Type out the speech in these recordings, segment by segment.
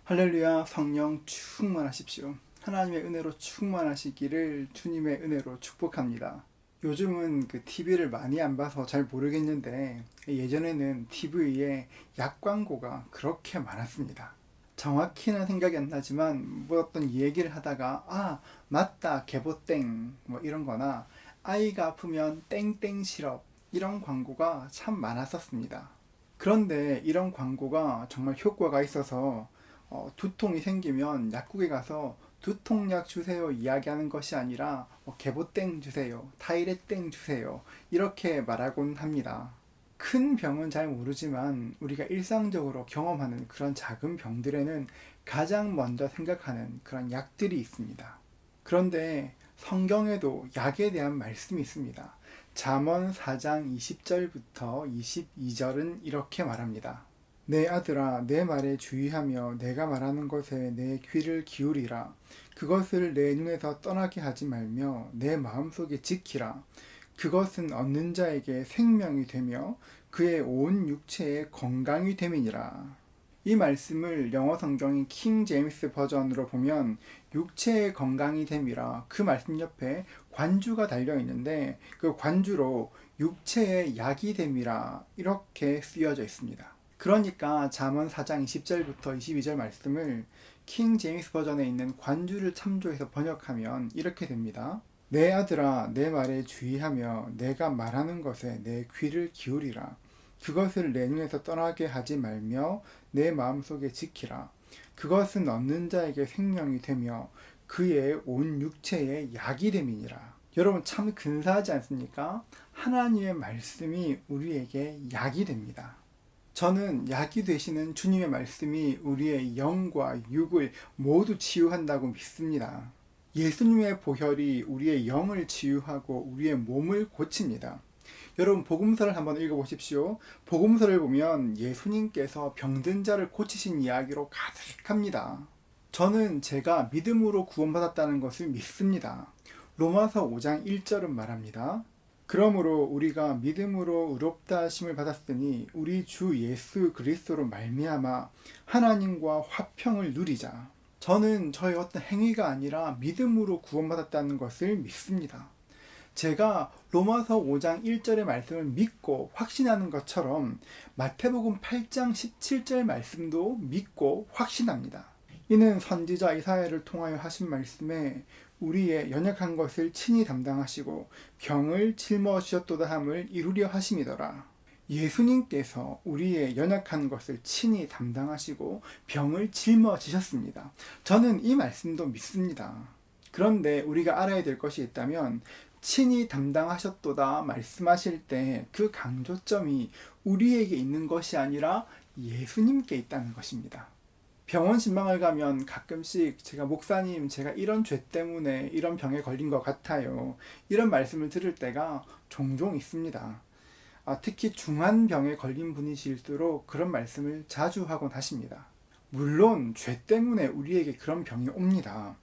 할렐루야. 성령 충만하십시오. 하나님의 은혜로 충만하시기를 주님의 은혜로 축복합니다. 요즘은 TV를 많이 안 봐서 잘 모르겠는데 예전에는 TV에 약 광고가 그렇게 많았습니다. 정확히는 생각이 안 나지만 뭐 어떤 얘기를 하다가 맞다 개보땡 뭐 이런 거나 아이가 아프면 땡땡 시럽 이런 광고가 참 많았었습니다. 그런데 이런 광고가 정말 효과가 있어서 두통이 생기면 약국에 가서 두통약 주세요 이야기하는 것이 아니라 개보땡 주세요, 타이레땡 주세요 이렇게 말하곤 합니다. 큰 병은 잘 모르지만 우리가 일상적으로 경험하는 그런 작은 병들에는 가장 먼저 생각하는 그런 약들이 있습니다. 그런데 성경에도 약에 대한 말씀이 있습니다. 잠언 4장 20절부터 22절은 이렇게 말합니다. 내 아들아, 내 말에 주의하며 내가 말하는 것에 내 귀를 기울이라. 그것을 내 눈에서 떠나게 하지 말며 내 마음속에 지키라. 그것은 얻는 자에게 생명이 되며 그의 온 육체에 건강이 됨이니라. 이 말씀을 영어 성경인 킹 제임스 버전으로 보면 육체의 건강이 됨이라 그 말씀 옆에 관주가 달려 있는데 그 관주로 육체의 약이 됨이라 이렇게 쓰여져 있습니다. 그러니까 잠언 4장 20절부터 22절 말씀을 킹 제임스 버전에 있는 관주를 참조해서 번역하면 이렇게 됩니다. 내 아들아, 내 말에 주의하며 내가 말하는 것에 내 귀를 기울이라. 그것을 내 눈에서 떠나게 하지 말며 내 마음속에 지키라. 그것은 얻는 자에게 생명이 되며 그의 온 육체에 약이 됨이니라. 여러분 참 근사하지 않습니까? 하나님의 말씀이 우리에게 약이 됩니다. 저는 약이 되시는 주님의 말씀이 우리의 영과 육을 모두 치유한다고 믿습니다. 예수님의 보혈이 우리의 영을 치유하고 우리의 몸을 고칩니다. 여러분 복음서를 한번 읽어보십시오. 복음서를 보면 예수님께서 병든 자를 고치신 이야기로 가득합니다. 저는 제가 믿음으로 구원받았다는 것을 믿습니다. 로마서 5장 1절은 말합니다. 그러므로 우리가 믿음으로 의롭다 하심을 받았으니 우리 주 예수 그리스도로 말미암아 하나님과 화평을 누리자. 저는 저의 어떤 행위가 아니라 믿음으로 구원받았다는 것을 믿습니다. 제가 로마서 5장 1절의 말씀을 믿고 확신하는 것처럼 마태복음 8장 17절 말씀도 믿고 확신합니다. 이는 선지자 이사야를 통하여 하신 말씀에 우리의 연약한 것을 친히 담당하시고 병을 짊어지셨도다 함을 이루려 하심이더라. 예수님께서 우리의 연약한 것을 친히 담당하시고 병을 짊어지셨습니다. 저는 이 말씀도 믿습니다. 그런데 우리가 알아야 될 것이 있다면 친히 담당하셨도다 말씀하실 때 그 강조점이 우리에게 있는 것이 아니라 예수님께 있다는 것입니다. 병원 신방을 가면 가끔씩 제가 목사님 제가 이런 죄 때문에 이런 병에 걸린 것 같아요 이런 말씀을 들을 때가 종종 있습니다. 특히 중한 병에 걸린 분이실수록 그런 말씀을 자주 하곤 하십니다. 물론 죄 때문에 우리에게 그런 병이 옵니다.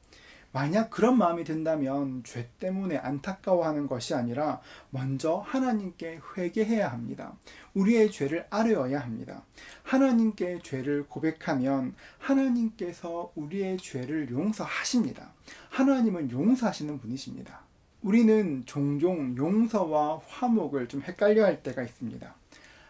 만약 그런 마음이 든다면 죄 때문에 안타까워하는 것이 아니라 먼저 하나님께 회개해야 합니다. 우리의 죄를 아뢰어야 합니다. 하나님께 죄를 고백하면 하나님께서 우리의 죄를 용서하십니다. 하나님은 용서하시는 분이십니다. 우리는 종종 용서와 화목을 좀 헷갈려 할 때가 있습니다.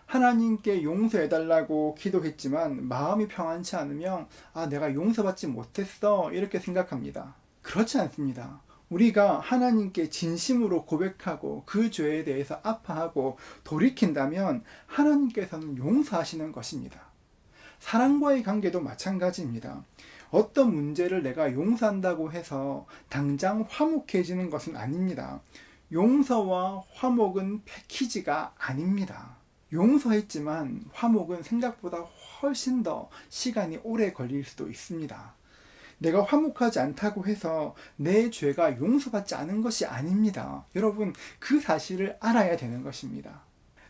하나님께 용서해달라고 기도했지만 마음이 평안치 않으면 내가 용서받지 못했어 이렇게 생각합니다. 그렇지 않습니다. 우리가 하나님께 진심으로 고백하고 그 죄에 대해서 아파하고 돌이킨다면 하나님께서는 용서하시는 것입니다. 사랑과의 관계도 마찬가지입니다. 어떤 문제를 내가 용서한다고 해서 당장 화목해지는 것은 아닙니다. 용서와 화목은 패키지가 아닙니다. 용서했지만 화목은 생각보다 훨씬 더 시간이 오래 걸릴 수도 있습니다. 내가 화목하지 않다고 해서 내 죄가 용서받지 않은 것이 아닙니다. 여러분 그 사실을 알아야 되는 것입니다.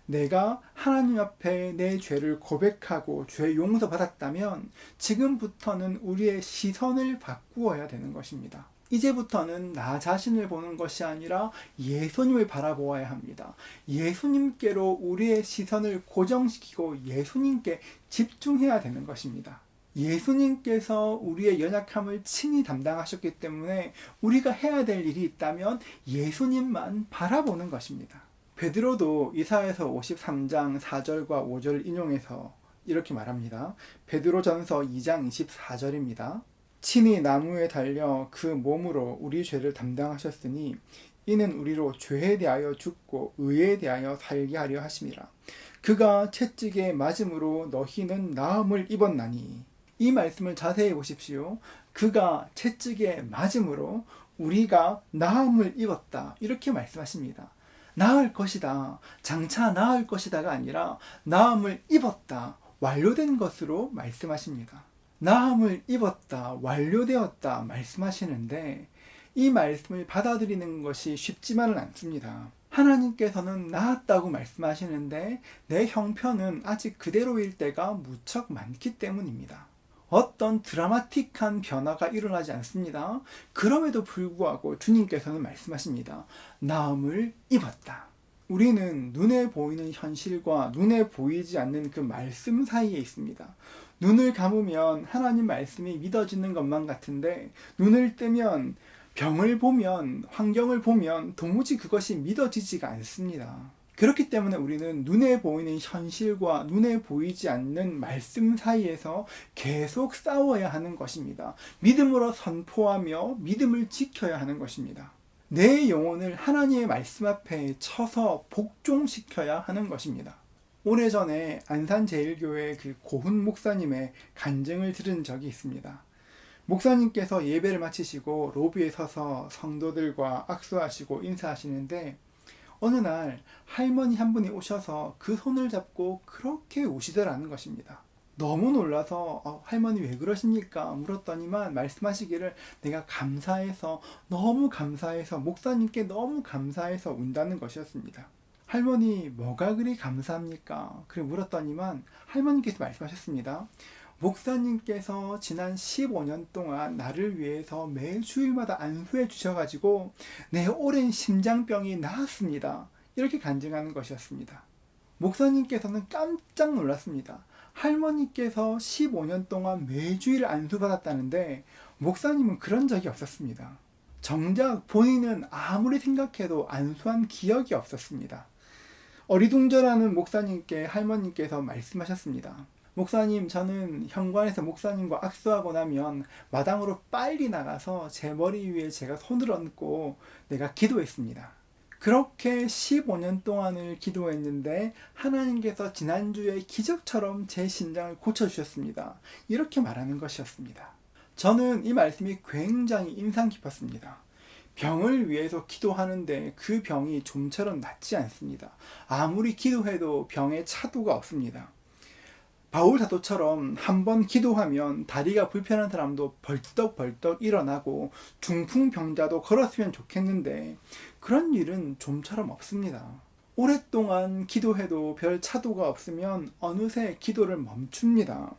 내가 하나님 앞에 내 죄를 고백하고 죄 용서받았다면 지금부터는 우리의 시선을 바꾸어야 되는 것입니다. 이제부터는 나 자신을 보는 것이 아니라 예수님을 바라보아야 합니다. 예수님께로 우리의 시선을 고정시키고 예수님께 집중해야 되는 것입니다. 예수님께서 우리의 연약함을 친히 담당하셨기 때문에 우리가 해야 될 일이 있다면 예수님만 바라보는 것입니다. 베드로도 이사야서 53장 4절과 5절을 인용해서 이렇게 말합니다. 베드로전서 2장 24절입니다. 친히 나무에 달려 그 몸으로 우리 죄를 담당하셨으니 이는 우리로 죄에 대하여 죽고 의에 대하여 살게 하려 하심이라. 그가 채찍에 맞음으로 너희는 나음을 입었나니. 이 말씀을 자세히 보십시오. 그가 채찍에 맞음으로 우리가 나음을 입었다. 이렇게 말씀하십니다. 나을 것이다. 장차 나을 것이다가 아니라 나음을 입었다. 완료된 것으로 말씀하십니다. 나음을 입었다. 완료되었다. 말씀하시는데 이 말씀을 받아들이는 것이 쉽지만은 않습니다. 하나님께서는 나았다고 말씀하시는데 내 형편은 아직 그대로일 때가 무척 많기 때문입니다. 어떤 드라마틱한 변화가 일어나지 않습니다. 그럼에도 불구하고 주님께서는 말씀하십니다. 나음을 입었다. 우리는 눈에 보이는 현실과 눈에 보이지 않는 그 말씀 사이에 있습니다. 눈을 감으면 하나님 말씀이 믿어지는 것만 같은데 눈을 뜨면 병을 보면 환경을 보면 도무지 그것이 믿어지지가 않습니다. 그렇기 때문에 우리는 눈에 보이는 현실과 눈에 보이지 않는 말씀 사이에서 계속 싸워야 하는 것입니다. 믿음으로 선포하며 믿음을 지켜야 하는 것입니다. 내 영혼을 하나님의 말씀 앞에 쳐서 복종시켜야 하는 것입니다. 오래전에 안산제일교회 그 고훈 목사님의 간증을 들은 적이 있습니다. 목사님께서 예배를 마치시고 로비에 서서 성도들과 악수하시고 인사하시는데 어느 날 할머니 한 분이 오셔서 그 손을 잡고 그렇게 우시더라는 것입니다. 너무 놀라서 할머니 왜 그러십니까? 물었더니만 말씀하시기를 내가 감사해서 너무 감사해서 목사님께 너무 감사해서 운다는 것이었습니다. 할머니 뭐가 그리 감사합니까? 그래 물었더니만 할머니께서 말씀하셨습니다. 목사님께서 지난 15년 동안 나를 위해서 매주일마다 안수해 주셔가지고 내 오랜 심장병이 나았습니다. 이렇게 간증하는 것이었습니다. 목사님께서는 깜짝 놀랐습니다. 할머니께서 15년 동안 매주일 안수받았다는데 목사님은 그런 적이 없었습니다. 정작 본인은 아무리 생각해도 안수한 기억이 없었습니다. 어리둥절하는 목사님께 할머니께서 말씀하셨습니다. 목사님, 저는 현관에서 목사님과 악수하고 나면 마당으로 빨리 나가서 제 머리 위에 제가 손을 얹고 내가 기도했습니다. 그렇게 15년 동안을 기도했는데 하나님께서 지난주에 기적처럼 제 심장을 고쳐주셨습니다. 이렇게 말하는 것이었습니다. 저는 이 말씀이 굉장히 인상 깊었습니다. 병을 위해서 기도하는데 그 병이 좀처럼 낫지 않습니다. 아무리 기도해도 병에 차도가 없습니다. 바울 사도처럼 한번 기도하면 다리가 불편한 사람도 벌떡벌떡 일어나고 중풍병자도 걸었으면 좋겠는데 그런 일은 좀처럼 없습니다. 오랫동안 기도해도 별 차도가 없으면 어느새 기도를 멈춥니다.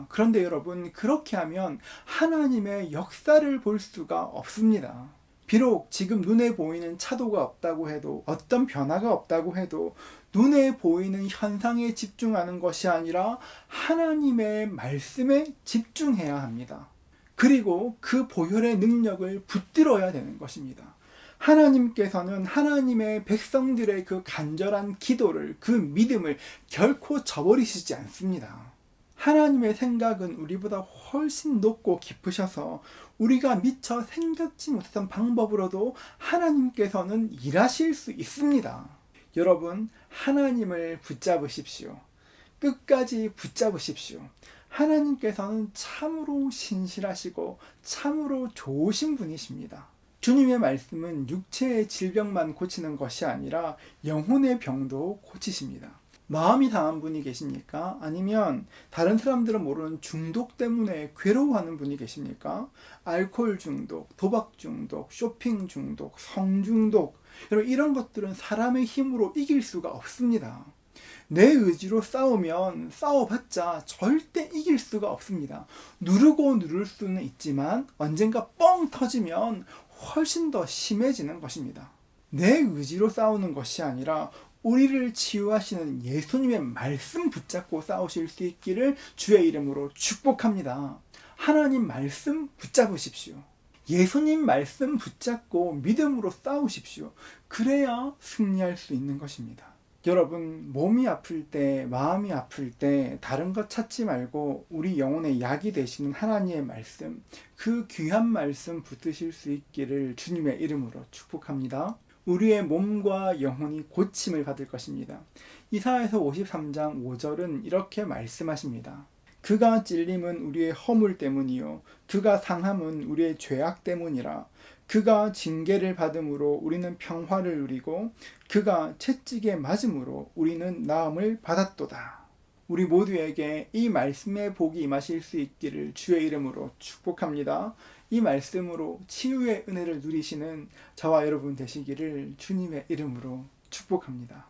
그런데 여러분, 그렇게 하면 하나님의 역사를 볼 수가 없습니다. 비록 지금 눈에 보이는 차도가 없다고 해도 어떤 변화가 없다고 해도 눈에 보이는 현상에 집중하는 것이 아니라 하나님의 말씀에 집중해야 합니다. 그리고 그 보혈의 능력을 붙들어야 되는 것입니다. 하나님께서는 하나님의 백성들의 그 간절한 기도를, 그 믿음을 결코 저버리시지 않습니다. 하나님의 생각은 우리보다 훨씬 높고 깊으셔서 우리가 미처 생각지 못했던 방법으로도 하나님께서는 일하실 수 있습니다. 여러분, 하나님을 붙잡으십시오. 끝까지 붙잡으십시오. 하나님께서는 참으로 신실하시고 참으로 좋으신 분이십니다. 주님의 말씀은 육체의 질병만 고치는 것이 아니라 영혼의 병도 고치십니다. 마음이 상한 분이 계십니까? 아니면 다른 사람들은 모르는 중독 때문에 괴로워하는 분이 계십니까? 알코올 중독, 도박 중독, 쇼핑 중독, 성 중독, 여러분 이런 것들은 사람의 힘으로 이길 수가 없습니다. 내 의지로 싸우면 싸워봤자 절대 이길 수가 없습니다. 누르고 누를 수는 있지만 언젠가 뻥 터지면 훨씬 더 심해지는 것입니다. 내 의지로 싸우는 것이 아니라 우리를 치유하시는 예수님의 말씀 붙잡고 싸우실 수 있기를 주의 이름으로 축복합니다. 하나님 말씀 붙잡으십시오. 예수님 말씀 붙잡고 믿음으로 싸우십시오. 그래야 승리할 수 있는 것입니다. 여러분, 몸이 아플 때, 마음이 아플 때 다른 것 찾지 말고 우리 영혼의 약이 되시는 하나님의 말씀, 그 귀한 말씀 붙드실 수 있기를 주님의 이름으로 축복합니다. 우리의 몸과 영혼이 고침을 받을 것입니다. 이사야서 53장 5절은 이렇게 말씀하십니다. 그가 찔림은 우리의 허물 때문이요 그가 상함은 우리의 죄악 때문이라. 그가 징계를 받음으로 우리는 평화를 누리고 그가 채찍에 맞음으로 우리는 나음을 받았도다. 우리 모두에게 이 말씀의 복이 임하실 수 있기를 주의 이름으로 축복합니다. 이 말씀으로 치유의 은혜를 누리시는 저와 여러분 되시기를 주님의 이름으로 축복합니다.